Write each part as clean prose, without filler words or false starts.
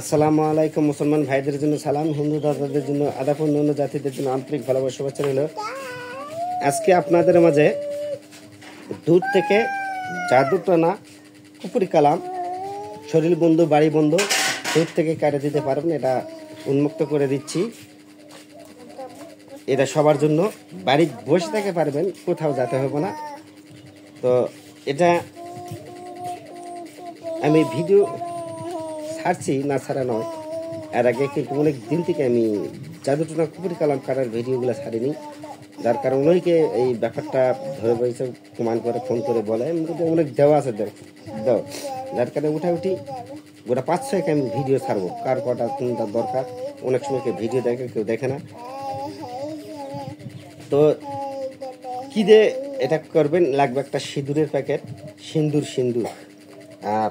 আসসালামু আলাইকুম। মুসলমান ভাইদের জন্য সালাম, হিন্দু দাদাদের জন্য আদাব, অন্য জাতিদের জন্য আন্তরিক ভালোবাসা শুভেচ্ছা রইল। আজকে আপনাদের মাঝে দূর থেকে জাদু টানা কুপুরি কালাম, শরীর বন্ধু বাড়ি বন্ধু দূর থেকে কাটে দিতে পারবেন, এটা উন্মুক্ত করে দিচ্ছি। এটা সবার জন্য, বাড়ি বসে থেকে পারবেন, কোথাও যেতে হবে না। তো এটা আমি ভিডিও ছাড়ছি, না ছাড়া নয়, এর আগে কিন্তু অনেক দিন থেকে আমি জাদুটনা কুপুরি কালাম কাটার ভিডিওগুলো ছাড়িনি, যার কারণে অনেকে এই ব্যাপারটা ধরে বসে কমান করে ফোন করে বলে অনেক দেওয়া আছে দাও, যার কারণে উঠাউঠি গোটা 5-6 আমি ভিডিও ছাড়বো, কার কটা কোনটা দরকার। অনেক সময় কেউ ভিডিও দেখে, কেউ দেখে না। তো কি দিয়ে এটা করবেন, লাগবে একটা সিঁদুরের প্যাকেট, সিন্দুর আর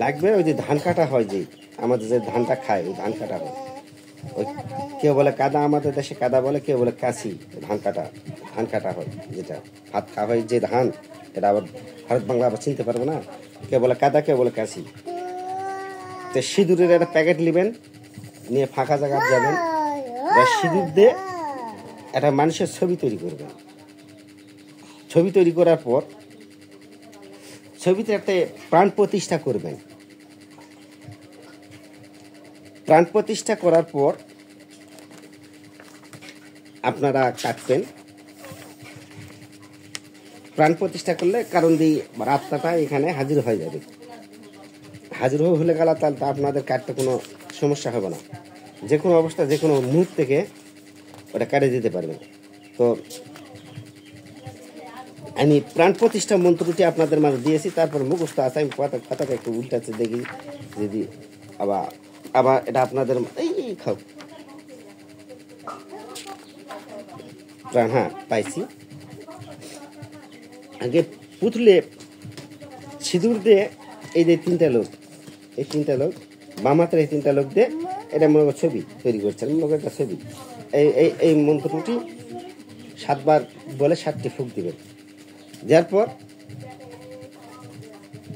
লাগবে ওই যে ধান কাটা হয়, যে আমাদের যে ধানটা খায় ওই ধান কাটা হয়, ওই কেউ বলে কাদা, আমাদের দেশে কাদা বলে, কেউ বলে কাশি। ধান কাটা হয়, যেটা ভাত খাওয়া হয় যে ধান, এটা আবার ভারত বাংলা আবার চিনতে পারবো না, কেউ বলে কাদা, কেউ বলে কাশি। তো সিঁদুরের একটা প্যাকেট নেবেন, নিয়ে ফাঁকা জায়গা যাবেন, সিঁদুর দিয়ে একটা মানুষের ছবি তৈরি করবেন। ছবি তৈরি করার পর ছবিতে একটা প্রাণ প্রতিষ্ঠা করবেন। প্রাণ প্রতিষ্ঠা করার পর আপনারা কাটবেন। প্রাণ প্রতিষ্ঠা করলে কারণ দিয়ে আত্মাটা এখানে হাজির হয়ে যাবে। হাজির হলে গেল, তাহলে আপনাদের কাটতে কোনো সমস্যা হবে না, যে কোনো অবস্থা, যে কোনো মুহূর্ত থেকে ওটা কাটে দিতে পারবেন। তো আমি প্রাণ প্রতিষ্ঠা মন্ত্রটি আপনাদের মাঝে দিয়েছি, তারপর মুখস্থ আছে, আমি কথাটা একটু উল্টাচ্ছে দেখি যদি আবার এটা আপনাদের এই খাও প্রাণ, হ্যাঁ পাইছি। আগে পুতলে সিঁদুর দিয়ে এই যে তিনটা লোক বাম হাতের এই 3টা লোক দিয়ে এটা মনে করো ছবি তৈরি করছেন, মনে করো একটা ছবি। এই মন্ত্রটি 7 বার বলে 7টি ফুঁক দিবেন। যার পর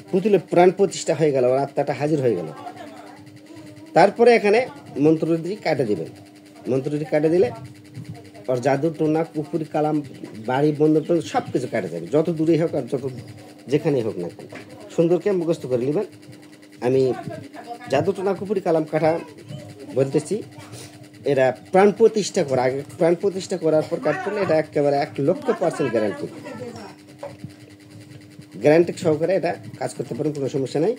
পুতুলে প্রাণ প্রতিষ্ঠা হয়ে গেল, ওর আত্মাটা হাজির হয়ে গেল। তারপরে এখানে মন্ত্রটি কাটে দিবেন। মন্ত্রটি কাটে দিলে ওর জাদু টোনা কুপুরি কালাম বাড়ি বন্ধ সব কিছু কাটে যাবে, যত দূরেই হোক আর যত যেখানেই হোক না কেন। সুন্দরকে মুখস্থ করে নেবেন। আমি জাদু টোনা কুপুরি কালাম কাটা বলতেছি, এরা প্রাণ প্রতিষ্ঠা করা, আগে প্রাণ প্রতিষ্ঠা করার পর কাট করলে এটা একেবারে 100% গ্যারান্টি সহকারে এটা কাজ করতে পারেন, কোনো সমস্যা নাই।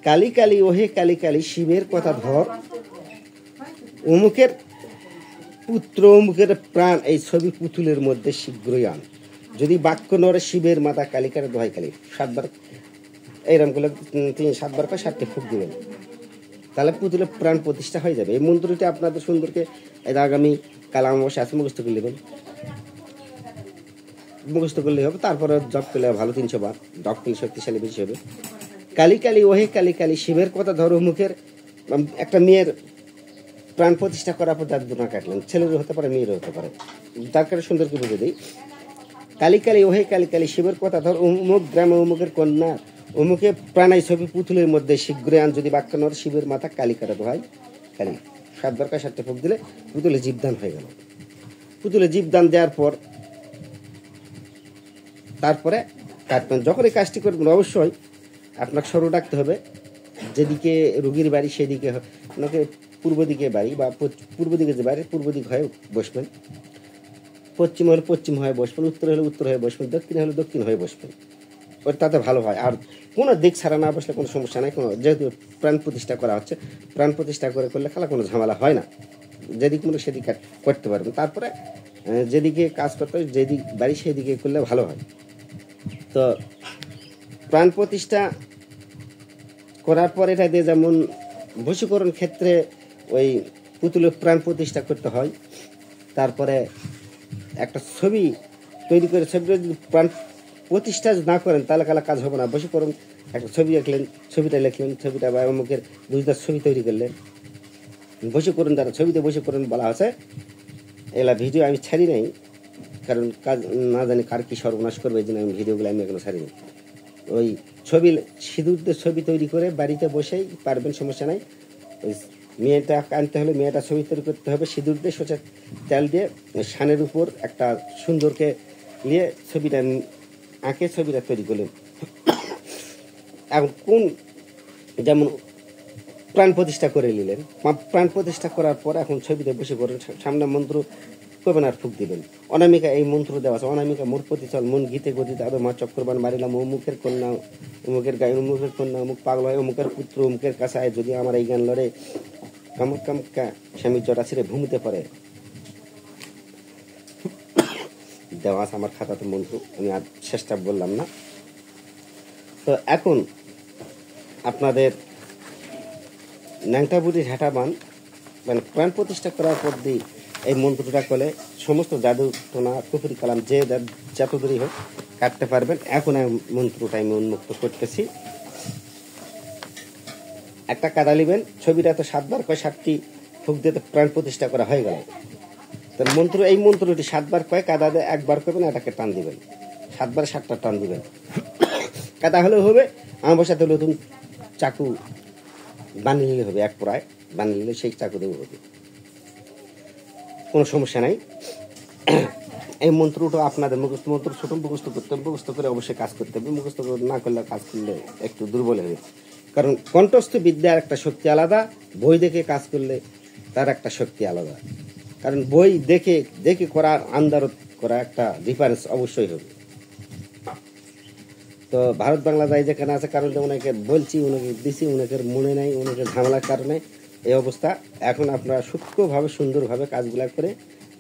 কালী কালী ওহে কালী কালী শিবের কথা ধর, অমুকের পুত্র অমুকের প্রাণ এই ছবি পুতুলের মধ্যে শীঘ্রই আন, যদি বাক্য নরে শিবের মাতা কালিকার দোহাই কালী। 7 বার এইরকম করলে 7 বার করে 7টি ফুঁক দিবেন, তাহলে পুতুলের প্রাণ প্রতিষ্ঠা হয়ে যাবে। এই মন্ত্রটি আপনাদের সুন্দরকে আগামী কাল অমাবস্যা আছে মুখস্থ করে নেবেন, মুখস্থ করলে হবে। তারপরে জপ করলে ভালো 300 বার, জপ করলে শক্তিশালী বেশি হবে। কালী কালী ওহে কালী কালী শিবের কথা ধরো মুখের। একটা মেয়ের প্রাণ প্রতিষ্ঠা করার পর জাদু না কাটলেন, ছেলেরও হতে পারে, মেয়েরও হতে পারে, তার কারণে সুন্দরকে বুঝে দিই। কালী কালী ওহে কালী কালী শিবের কথা ধর, অমুক গ্রামে অমুকের কন্যা অমুকে প্রাণাই ছবি পুতুলের মধ্যে শীঘ্রই আন, যদি বাক্য নর শিবের মাথা কালিকাটা দোহাই কালী। 7 বার 7টা ফুঁক দিলে পুতুলে জীবদান হয়ে গেল। পুতুলে জীবদান দেওয়ার পর তারপরে কাটবেন। যখন এই কাজটি করবেন অবশ্যই আপনাকে সরু রাখতে হবে, যেদিকে রুগীর বাড়ি সেদিকে আপনাকে পূর্ব দিকে বাড়ি, বা পূর্ব দিকে যে বাড়ি পূর্ব দিক হয়ে বসবেন, পশ্চিম হলে পশ্চিম হয়ে বসবেন, উত্তর হলে উত্তর হয়ে বসবেন, দক্ষিণ হলে দক্ষিণ হয়ে বসবেন, ওর তাতে ভালো হয়। আর কোনো দিক ছাড়া না বসলে কোনো সমস্যা নাই, কোনো যেহেতু প্রাণ প্রতিষ্ঠা করা হচ্ছে, প্রাণ প্রতিষ্ঠা করলে খেলা কোনো ঝামেলা হয় না, যেদিক মনে সেদিক করতে পারবেন। তারপরে যেদিকে কাজ করতে হয়, যেদিক বাড়ি সেদিকে করলে ভালো হয়। তো প্রাণ প্রতিষ্ঠা করার পর এটা দিয়ে যেমন বশীকরণ ক্ষেত্রে ওই পুতুলের প্রাণ প্রতিষ্ঠা করতে হয়, তারপরে একটা ছবি তৈরি করে ছবিটা যদি প্রাণ প্রতিষ্ঠা না করেন তাহলে কালা কাজ হবে না। বশীকরণ একটা ছবি আঁকলেন, ছবিটা লিখলেন, ছবিটা বা অমুকের 2-10 ছবি তৈরি করলেন, বশীকরণ দ্বারা ছবিতে বশীকরণ বলা আছে। এলা ভিডিও আমি ছাড়ি নাই, কারণ কাজ না জানি কার কি সর্বনাশ করবে, এই জন্য আমি ভিডিওগুলো আমি এখনো ছাড়িনি। ওই ছবি সিঁদুর দিয়ে ছবি তৈরি করে বাড়িতে বসেই পারবেন, সমস্যা নাই। ওই মেয়েটা আনতে হলে মেয়েটা ছবি তৈরি করতে হবে সিঁদুর দিয়ে, সরষের তেল দিয়ে সানের উপর একটা সুন্দরকে নিয়ে ছবিটা আঁকে ছবিটা তৈরি করলেন। এখন কোন যেমন প্রাণ প্রতিষ্ঠা করে নিলেন, প্রাণ প্রতিষ্ঠা করার পর এখন ছবিতে বসে করেন, সামনে মন্ত্র করবেন আর ফুক দিবেন। অনামিকা এই মন্ত্র দেওয়া আছে, অনামিকা মোর প্রতি চল মন গীতে গতিতে আবে মা চক্রবান মারিলাম অমুকের কন্যা অমুকের গায়ে অমুকের কন্যা অমুক পাগল হয় অমুকের পুত্র অমুকের কাছে আয় যদি আমার এই গান লড়ে কামক কামকা স্বামীর জটা ছিঁড়ে ভূমিতে পড়ে। দেওয়া আছে আমার খাতাতে মন্ত্র, আমি আর চেষ্টা বললাম না। তো এখন আপনাদের ন্যাংটা বুড়ির হেঁটা বান মানে প্রাণ প্রতিষ্ঠা করার পর দিয়ে এই মন্ত্রটা করলে সমস্ত জাদু টোনা কুফরি কালাম যে যত দূরই হোক কাটতে পারবেন। এখন এই মন্ত্রটা আমি উন্মুক্ত করতেছি। একটা কাদা নেবেন, ছবিটা তো 7 বার কয় 7টি ফুক দিয়ে প্রাণ প্রতিষ্ঠা করা হয়ে গেল। তার মন্ত্র এই মন্ত্রটি 7 বার কয় কাদা দিয়ে 1 বার করবেন, এটাকে টান দিবেন 7 বার 7টা টান দিবেন। কাদা হলেও হবে, আমার সাথে নতুন চাকু বানিয়ে নিলে হবে, 1 পড়ায় বানিয়ে নিলে সেই চাকু দেবো হবে, কোনো সমস্যা নাই। এই মন্ত্রটা আপনাদের মুখস্থ মন্ত্র ছোট মুখস্থ করতে হবে, মুখস্থ করে অবশ্যই কাজ করতে হবে, মুখস্থ না করলে কাজ করলে একটু দুর্বল হবে। কারণ কণ্ঠস্থ বিদ্যার একটা শক্তি আলাদা, বই দেখে কাজ করলে তার একটা শক্তি আলাদা। কারণ বই দেখে দেখে করার আন্দারত করা একটা ডিফারেন্স অবশ্যই হবে। তো ভারত বাংলা যাই যেখানে আছে, কারণ ওনাকে বলছি ওনাকে দিছি, ওনাকে মনে নাই, ওনাকে ঝামেলার কারণে এই অবস্থা। এখন আপনারা সূক্ষ্মভাবে সুন্দরভাবে কাজগুলা করে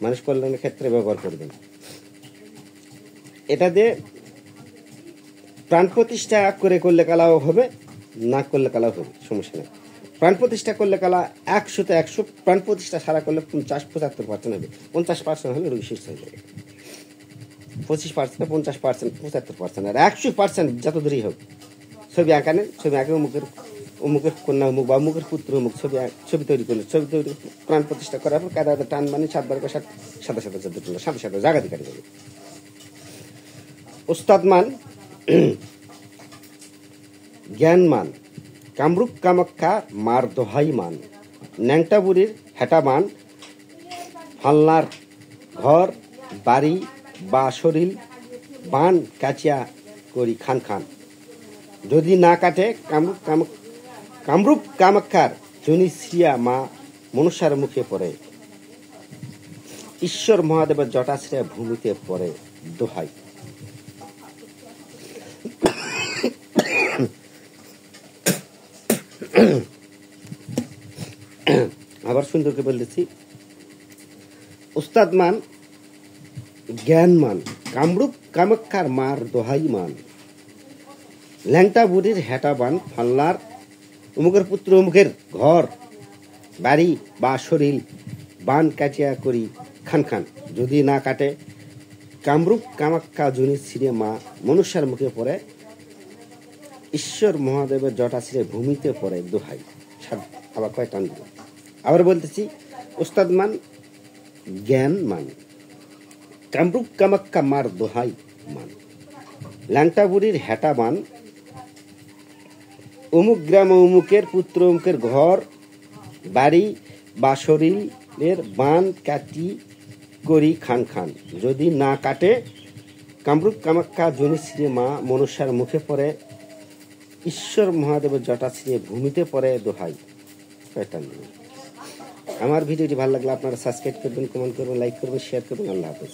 মানুষ কল্যাণের ক্ষেত্রে ব্যবহার করবেন। এটা দিয়ে প্রাণ প্রতিষ্ঠা করে করলে কালাও হবে, না করলে কালাও হবে, সমস্যা নেই। প্রাণ প্রতিষ্ঠা করলে কালা 100তে 100, প্রাণ প্রতিষ্ঠা সারা করলে 50-75% হবে। 50% হলে রোগী সুস্থ হয়ে যাবে, 25%, 50%, 75%, আর 100% যত দূরই হোক ছবি আঁকানে, ছবি আঁকে অমুকের কন্যা অমুক বা অমুকের পুত্র অমুক ছবি তৈরি করলে, ছবি তৈরি প্রাণ প্রতিষ্ঠা করার পর কাদা টান মানে 7 বার 7 সাথে সাথে জাগাধিকারী হবে। ওস্তাদ মান জ্ঞান মান কামরূপ কামাখ্যা মার দোহাই মান ন্যাংটা বুড়ির হেঁটা মান ফালনার ঘর বাড়ি বা শরীর বান কাচিয়া করি খান খান যদি না কাটে কামরূপ কামাখ্যার জনি শ্রিয়া মা মনুষ্যার মুখে পড়ে ঈশ্বর মহাদেবের জটাশ্রিয়া ভূমিতে পড়ে দোহাই। আবার সুন্দরকে বলতেছি, উস্তাদ মান জ্ঞান মান কামরূপ কামাখ্যার মার দোহাই মান ল্যাংটা বুড়ির হেঁটা বান ফাল্লার অমুকের পুত্র অমুকের ঘর বাড়ি বা শরীর বান কাটিয়া করি খান খান যদি না কাটে কামরূপ কামাখ্যা জনি ছিঁড়ে মা মনুষ্যার মুখে পড়ে ঈশ্বর মহাদেবের জটা ছিঁড়ে ভূমিতে পড়ে দোহাই। আবার কয় টান দিল, আবার বলতেছি, ওস্তাদ মান জ্ঞান মান কামরূপ কামাখ্যা মার দোহাই মান ল্যাংটা বুড়ির হেঁটা মান অমুক গ্রাম অমুকের পুত্র অমুকের ঘর বাড়ি বা শরীরের বান কাটি করি খান খান যদি না কাটে কামরূপ কামাখ্যা জনি ছিঁড়ে মা মনুষ্যার মুখে পড়ে ঈশ্বর মহাদেবের জটা ছিঁড়ে ভূমিতে পড়ে দোহাই। আমার ভিডিওটি ভালো লাগলে আপনারা সাবস্ক্রাইব করবেন, কমেন্ট করবেন, লাইক করবেন, শেয়ার করবেন। আল্লাহ হাফেজ।